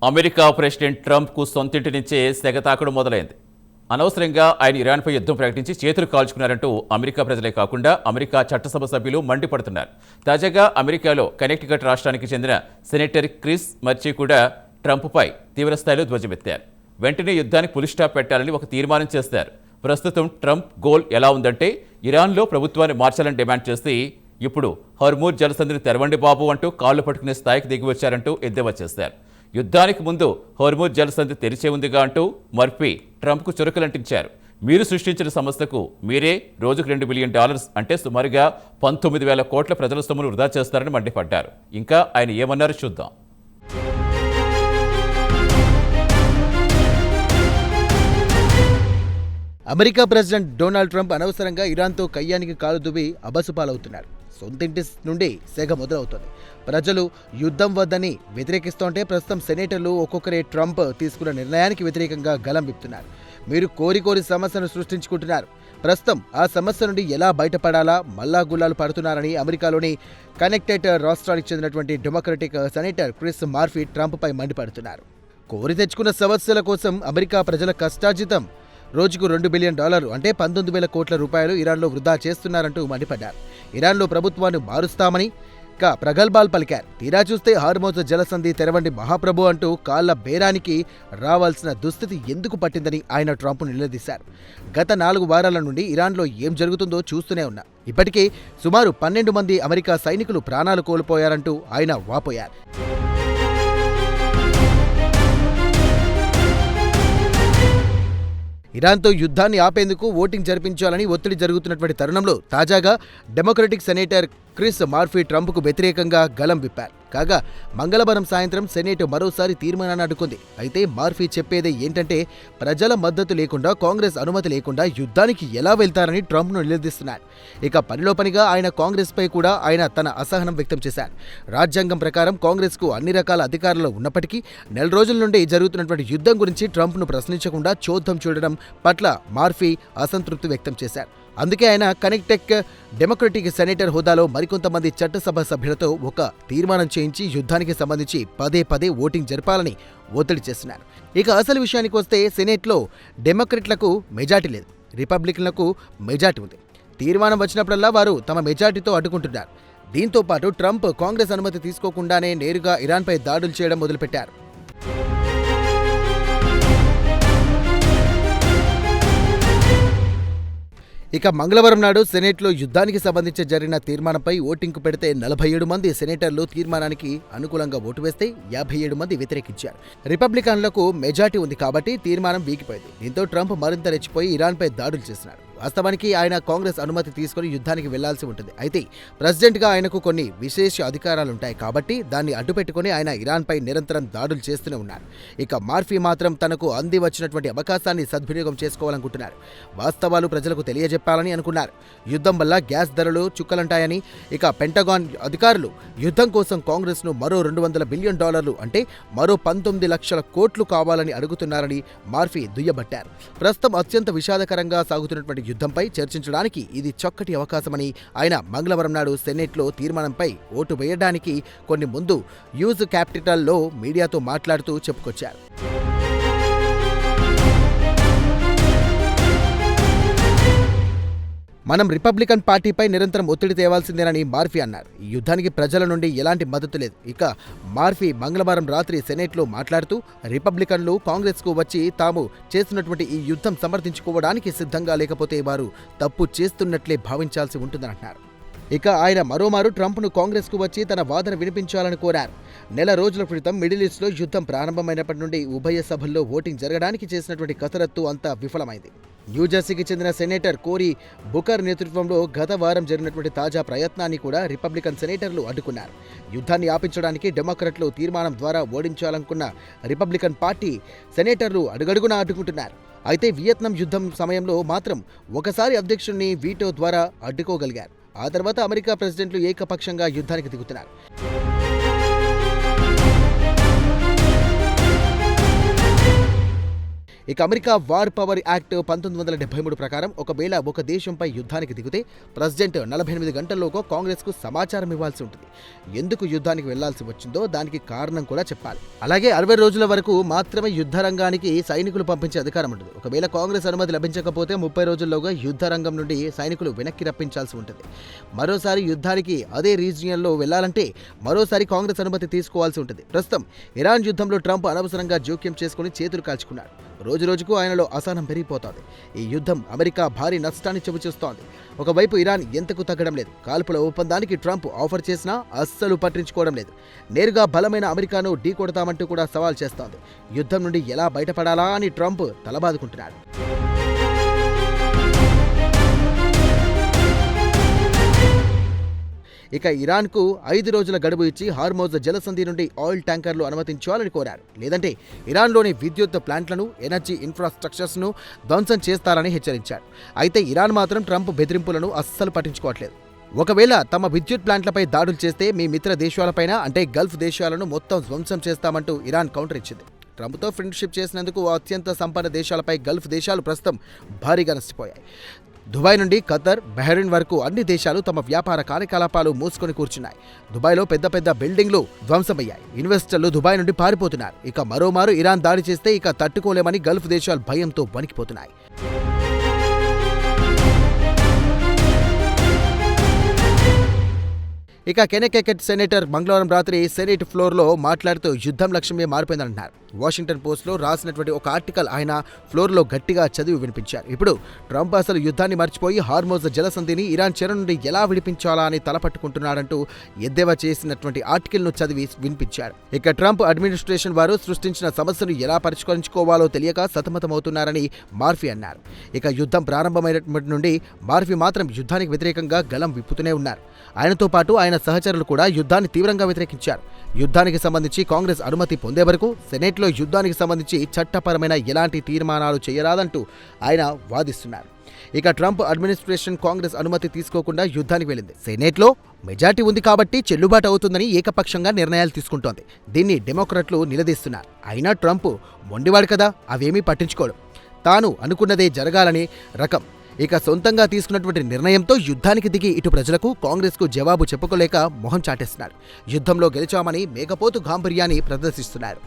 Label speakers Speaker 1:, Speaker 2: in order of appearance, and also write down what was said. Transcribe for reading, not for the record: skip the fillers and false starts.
Speaker 1: America president ట్రంప్కు సొంతింటి నుంచే సెగతాకుడు మొదలైంది. అనవసరంగా ఆయన ఇరాన్పై యుద్ధం ప్రకటించి చేతులు కాల్చుకున్నారంటూ అమెరికా ప్రజలే కాకుండా అమెరికా చట్టసభ సభ్యులు మండిపడుతున్నారు. తాజాగా అమెరికాలో కనెక్టికట్ రాష్ట్రానికి చెందిన సెనేటర్ క్రిస్ మర్చి కూడా ట్రంప్పై తీవ్రస్థాయిలో ధ్వజమెత్తారు. వెంటనే యుద్ధానికి పులి స్టాప్ పెట్టాలని ఒక తీర్మానం చేశారు. ప్రస్తుతం ట్రంప్ గోల్ ఎలా ఉందంటే ఇరాన్లో ప్రభుత్వాన్ని మార్చాలని డిమాండ్ చేసి ఇప్పుడు హర్మూజ్ జలసంధిని తెరవండి బాబు అంటూ కాళ్లు పట్టుకునే స్థాయికి దిగివచ్చారంటూ ఎద్దేవా చేశారు. యుద్ధానికి ముందు హోర్ముజ్ జలసంధి తెరిచే ఉందిగా అంటూ మర్ఫీ ట్రంప్కు చురకలంటించారు. మీరు సృష్టించిన సంస్థకు మీరే రోజుకు $2 బిలియన్ అంటే సుమారుగా 19,000 కోట్ల ప్రజల సొమ్మును వృధా చేస్తారని మండిపడ్డారు. ఇంకా ఆయన ఏమన్నారో చూద్దాం.
Speaker 2: అమెరికా ప్రెసిడెంట్ డొనాల్డ్ ట్రంప్ అనవసరంగా ఇరాన్తో కయ్యానికి కాలు దువ్వి అబసుపాలవుతున్నారు. సొంతింటి నుండి సెగ మొదలవుతోంది. ప్రజలు యుద్ధం వద్దని వ్యతిరేకిస్తుంటే ప్రస్తుతం సెనేటర్లు ఒక్కొక్కరే ట్రంప్ తీసుకున్న నిర్ణయానికి వ్యతిరేకంగా గలం విప్పుతున్నారు. మీరు కోరి సమస్యను సృష్టించుకుంటున్నారు. ప్రస్తుతం ఆ సమస్య నుండి ఎలా బయటపడాలా మల్లా గుల్లాలు పడుతున్నారని అమెరికాలోని కనెక్టికట్ రాష్ట్రానికి చెందినటువంటి డెమోక్రటిక్ సెనేటర్ క్రిస్ మార్ఫీ ట్రంప్పై మండిపడుతున్నారు. కోరి తెచ్చుకున్న సమస్యల కోసం అమెరికా ప్రజల కష్టార్జితం రోజుకు $2 బిలియన్ అంటే 19,000 కోట్ల రూపాయలు ఇరాన్లో వృధా చేస్తున్నారంటూ మండిపడ్డారు. ఇరాన్లో ప్రభుత్వాన్ని మారుస్తామని ప్రగల్భాలు పలికారు. తీరా చూస్తే హార్మోజ్ జలసంధి తెరవండి మహాప్రభు అంటూ కాళ్ల బేరానికి రావాల్సిన దుస్థితి ఎందుకు పట్టిందని ఆయన ట్రంప్ను నిలదీశారు. గత 4 వారాల నుండి ఇరాన్లో ఏం జరుగుతుందో చూస్తూనే ఉన్నా. ఇప్పటికే సుమారు 12 మంది అమెరికా సైనికులు ప్రాణాలు కోల్పోయారంటూ ఆయన వాపోయారు. ఇరాన్తో యుద్ధాన్ని ఆపేందుకు ఓటింగ్ జరిపించాలని ఒత్తిడి జరుగుతున్నటువంటి తరుణంలో తాజాగా డెమోక్రటిక్ సెనేటర్ క్రిస్ మార్ఫీ ట్రంప్కు వ్యతిరేకంగా గలం విప్పారు. కాగా మంగళవారం సాయంత్రం సెనేట్ మరోసారి తీర్మానాన్ని అడ్డుకుంది. అయితే మార్ఫీ చెప్పేదే ఏంటంటే ప్రజల మద్దతు లేకుండా కాంగ్రెస్ అనుమతి లేకుండా యుద్ధానికి ఎలా వెళ్తారని ట్రంప్ను నిలదీస్తున్నారు. ఇక పనిలో పనిగా ఆయన కాంగ్రెస్పై కూడా ఆయన తన అసహనం వ్యక్తం చేశారు. రాజ్యాంగం ప్రకారం కాంగ్రెస్కు అన్ని రకాల అధికారాలు ఉన్నప్పటికీ 4 రోజుల నుండి జరుగుతున్నటువంటి యుద్ధం గురించి ట్రంప్ను ప్రశ్నించకుండా చోద్యం చూడడం పట్ల మార్ఫీ అసంతృప్తి వ్యక్తం చేశారు. అందుకే ఆయన కనెక్టికట్ డెమోక్రటిక్ సెనేటర్ హోదాలో మరికొంతమంది చట్టసభ సభ్యులతో ఒక తీర్మానం చేయించి యుద్ధానికి సంబంధించి పదే ఓటింగ్ జరపాలని ఒత్తిడి చేస్తున్నారు. ఇక అసలు విషయానికి వస్తే సెనేట్లో డెమోక్రట్లకు మెజార్టీ లేదు, రిపబ్లికన్లకు మెజార్టీ ఉంది. తీర్మానం వచ్చినప్పుడల్లా వారు తమ మెజార్టీతో అడ్డుకుంటున్నారు. దీంతో పాటు ట్రంప్ కాంగ్రెస్ అనుమతి తీసుకోకుండానే నేరుగా ఇరాన్పై దాడులు చేయడం మొదలుపెట్టారు. ఇక మంగళవారం నాడు సెనేట్లో యుద్ధానికి సంబంధించి జరిగిన తీర్మానంపై ఓటింగ్కు పెడితే 47 మంది సెనేటర్లు తీర్మానానికి అనుకూలంగా ఓటు వేస్తే 57 మంది వ్యతిరేకించారు. రిపబ్లికన్లకు మెజార్టీ ఉంది కాబట్టి తీర్మానం వీగిపోయింది. దీంతో ట్రంప్ మరింత రెచ్చిపోయి ఇరాన్పై దాడులు చేస్తున్నారు. వాస్తవానికి ఆయన కాంగ్రెస్ అనుమతి తీసుకుని యుద్ధానికి వెళ్లాల్సి ఉంటుంది. అయితే ప్రెసిడెంట్గా ఆయనకు కొన్ని విశేష అధికారాలుంటాయి కాబట్టి దాన్ని అడ్డుపెట్టుకుని ఆయన ఇరాన్పై నిరంతరం దాడులు చేస్తూనే ఉన్నారు. ఇక మార్ఫీ మాత్రం తనకు అంది వచ్చినటువంటి అవకాశాన్ని సద్వినియోగం చేసుకోవాలనుకుంటున్నారు. వాస్తవాలు ప్రజలకు తెలియజెప్పాలని అనుకున్నారు. యుద్ధం వల్ల గ్యాస్ ధరలు చుక్కలంటాయని, ఇక పెంటగాన్ అధికారులు యుద్ధం కోసం కాంగ్రెస్ను మరో $200 బిలియన్ అంటే మరో 19 లక్షల కోట్లు కావాలని అడుగుతున్నారని మార్ఫీ దుయ్యబట్టారు. ప్రస్తుతం అత్యంత విషాదకరంగా సాగుతున్నటువంటి యుద్ధంపై చర్చించడానికి ఇది చక్కటి అవకాశమని ఆయన మంగళవారం నాడు సెనేట్లో తీర్మానంపై ఓటు వేయడానికి కొన్ని ముందు యూజ్ క్యాపిటల్లో మీడియాతో మాట్లాడుతూ చెప్పుకొచ్చారు. మనం రిపబ్లికన్ పార్టీపై నిరంతరం ఒత్తిడి తేవాల్సిందేనని మార్ఫీ అన్నారు. ఈ యుద్ధానికి ప్రజల నుండి ఎలాంటి మద్దతు లేదు. ఇక మార్ఫీ మంగళవారం రాత్రి సెనేట్లో మాట్లాడుతూ రిపబ్లికన్లు కాంగ్రెస్కు వచ్చి తాము చేస్తున్నటువంటి ఈ యుద్ధం సమర్థించుకోవడానికి సిద్ధంగా లేకపోతే వారు తప్పు చేస్తున్నట్లే భావించాల్సి ఉంటుందన్నారు. ఇక ఆయన మరోమారు ట్రంప్ను కాంగ్రెస్కు వచ్చి తన వాదన వినిపించాలని కోరారు. 4 రోజుల క్రితం మిడిల్ ఈస్ట్లో యుద్ధం ప్రారంభమైనప్పటి నుండి ఉభయ సభల్లో ఓటింగ్ జరగడానికి చేసినటువంటి కసరత్తు అంతా విఫలమైంది. న్యూజెర్సీకి చెందిన సెనేటర్ కోరీ బుకర్ నేతృత్వంలో గత వారం జరిగినటువంటి తాజా ప్రయత్నాన్ని కూడా రిపబ్లికన్ సెనేటర్లు అడ్డుకున్నారు. యుద్ధాన్ని ఆపించడానికి డెమోక్రట్లు తీర్మానం ద్వారా ఓడించాలనుకున్న రిపబ్లికన్ పార్టీ సెనేటర్లు అడుగడుగునా అడ్డుకుంటున్నారు. అయితే వియత్నాం యుద్ధం సమయంలో మాత్రం ఒకసారి అధ్యక్షుడిని వీటో ద్వారా అడ్డుకోగలిగారు. ఆ తర్వాత అమెరికా ప్రెసిడెంట్లు ఏకపక్షంగా యుద్ధానికి దిగుతున్నారు. ఇక అమెరికా వార్ పవర్ యాక్ట్ 1973 ప్రకారం ఒకవేళ ఒక దేశంపై యుద్ధానికి దిగితే ప్రెసిడెంట్ 48 గంటల్లోగా కాంగ్రెస్కు సమాచారం ఇవ్వాల్సి ఉంటుంది. ఎందుకు యుద్ధానికి వెళ్లాల్సి వచ్చిందో దానికి కారణం కూడా చెప్పాలి. అలాగే 60 రోజుల వరకు మాత్రమే యుద్ధ రంగానికి సైనికులు పంపించే అధికారం ఉంటుంది. ఒకవేళ కాంగ్రెస్ అనుమతి లభించకపోతే 30 రోజుల్లోగా యుద్ధ రంగం నుండి సైనికులు వెనక్కి రప్పించాల్సి ఉంటుంది. మరోసారి యుద్ధానికి అదే రీజియన్లో వెళ్లాలంటే మరోసారి కాంగ్రెస్ అనుమతి తీసుకోవాల్సి ఉంటుంది. ప్రస్తుతం ఇరాన్ యుద్ధంలో ట్రంప్ అనవసరంగా జోక్యం చేసుకుని చేతులు కాల్చుకున్నాడు. రోజురోజుకు ఆయనలో అసహనం పెరిగిపోతోంది. ఈ యుద్ధం అమెరికా భారీ నష్టాన్ని చవిచూస్తోంది. ఒకవైపు ఇరాన్ ఎంతకు తగ్గడం లేదు. కాల్పుల ఒప్పందానికి ట్రంప్ ఆఫర్ చేసినా అస్సలు పట్టించుకోవడం లేదు. నేరుగా బలమైన అమెరికాను ఢీకొడతామంటూ కూడా సవాల్ చేస్తోంది. యుద్ధం నుండి ఎలా బయటపడాలా అని ట్రంప్ తలబాదుకుంటున్నాడు. ఇక ఇరాన్కు 5 రోజుల గడువు ఇచ్చి హార్మోజ్ జలసంధి నుండి ఆయిల్ ట్యాంకర్లు అనుమతించాలని కోరారు. లేదంటే ఇరాన్లోని విద్యుత్ ప్లాంట్లను, ఎనర్జీ ఇన్ఫ్రాస్ట్రక్చర్స్ను ధ్వంసం చేస్తారని హెచ్చరించారు. అయితే ఇరాన్ మాత్రం ట్రంప్ బెదిరింపులను అస్సలు పట్టించుకోవట్లేదు. ఒకవేళ తమ విద్యుత్ ప్లాంట్లపై దాడులు చేస్తే మీ మిత్ర దేశాలపైన అంటే గల్ఫ్ దేశాలను మొత్తం ధ్వంసం చేస్తామంటూ ఇరాన్ కౌంటర్ ఇచ్చింది. ట్రంప్తో ఫ్రెండ్షిప్ చేసినందుకు అత్యంత సంపన్న దేశాలపై గల్ఫ్ దేశాలు ప్రస్తుతం భారీగా నష్టపోయాయి. దుబాయ్ నుండి ఖతర్, బహ్రెయిన్ వరకు అన్ని దేశాలు తమ వ్యాపార కార్యకలాపాలు మూసుకొని కూర్చున్నాయి. దుబాయ్లో పెద్ద పెద్ద బిల్డింగ్లు ధ్వంసమయ్యాయి. ఇన్వెస్టర్లు దుబాయ్ నుండి పారిపోతున్నారు. ఇక మరోమారు ఇరాన్ దాడి చేస్తే ఇక తట్టుకోలేమని గల్ఫ్ దేశాలు భయంతో వణికిపోతున్నాయి. ఇక కెనెకెకెట్ సెనేటర్ మంగళవారం రాత్రి సెనేట్ ఫ్లోర్లో మాట్లాడుతూ యుద్ధం లక్ష్యమే మారిపోయిందంటున్నారు. వాషింగ్టన్ పోస్ట్లో రాసినటువంటి ఒక ఆర్టికల్ ఆయన ఫ్లోర్లో గట్టిగా చదివి వినిపించారు. ఇప్పుడు ట్రంప్ అసలు యుద్ధాన్ని మర్చిపోయి హార్మోజ్ జలసంధిని ఇరాన్ చెర నుండి ఎలా విడిపించాలా అని తలపట్టుకుంటున్నాడంటూ ఎద్దేవా చేసినటువంటి ఆర్టికల్ను చదివి వినిపించారు. ఇక ట్రంప్ అడ్మినిస్ట్రేషన్ వారు సృష్టించిన సమస్యను ఎలా పరిష్కరించుకోవాలో తెలియక సతమతమవుతున్నారని మార్ఫీ అన్నారు. ఇక యుద్ధం ప్రారంభమైనప్పటి నుండి మార్ఫీ మాత్రం యుద్ధానికి వ్యతిరేకంగా గళం విప్పుతూనే ఉన్నారు. ఆయనతో పాటు ఆయన సహచరులు కూడా యుద్ధాన్ని తీవ్రంగా వ్యతిరేకించారు. యుద్ధానికి సంబంధించి కాంగ్రెస్ అనుమతి పొందే వరకు సెనేట్లో యుద్ధానికి సంబంధించి చట్టపరమైన ఎలాంటి తీర్మానాలు చేయరాదంటూ ఆయన వాదిస్తున్నారు. ఇక ట్రంప్ అడ్మినిస్ట్రేషన్ కాంగ్రెస్ అనుమతి తీసుకోకుండా యుద్ధానికి వెళ్ళింది. సెనేట్లో మెజార్టీ ఉంది కాబట్టి చెల్లుబాటు అవుతుందని ఏకపక్షంగా నిర్ణయాలు తీసుకుంటోంది. దీన్ని డెమోక్రాట్లు నిలదీస్తున్నారు. అయినా ట్రంప్ మొండివాడు కదా, అవేమీ పట్టించుకోడు. తాను అనుకున్నదే జరగాలని రకం. ఇక సొంతంగా తీసుకున్నటువంటి నిర్ణయంతో యుద్ధానికి దిగి ఇటు ప్రజలకు, కాంగ్రెస్కు జవాబు చెప్పుకోలేక మొహం చాటేస్తున్నారు. యుద్ధంలో గెలిచామని మేకపోతు గాంభీర్యాన్ని ప్రదర్శిస్తున్నారు.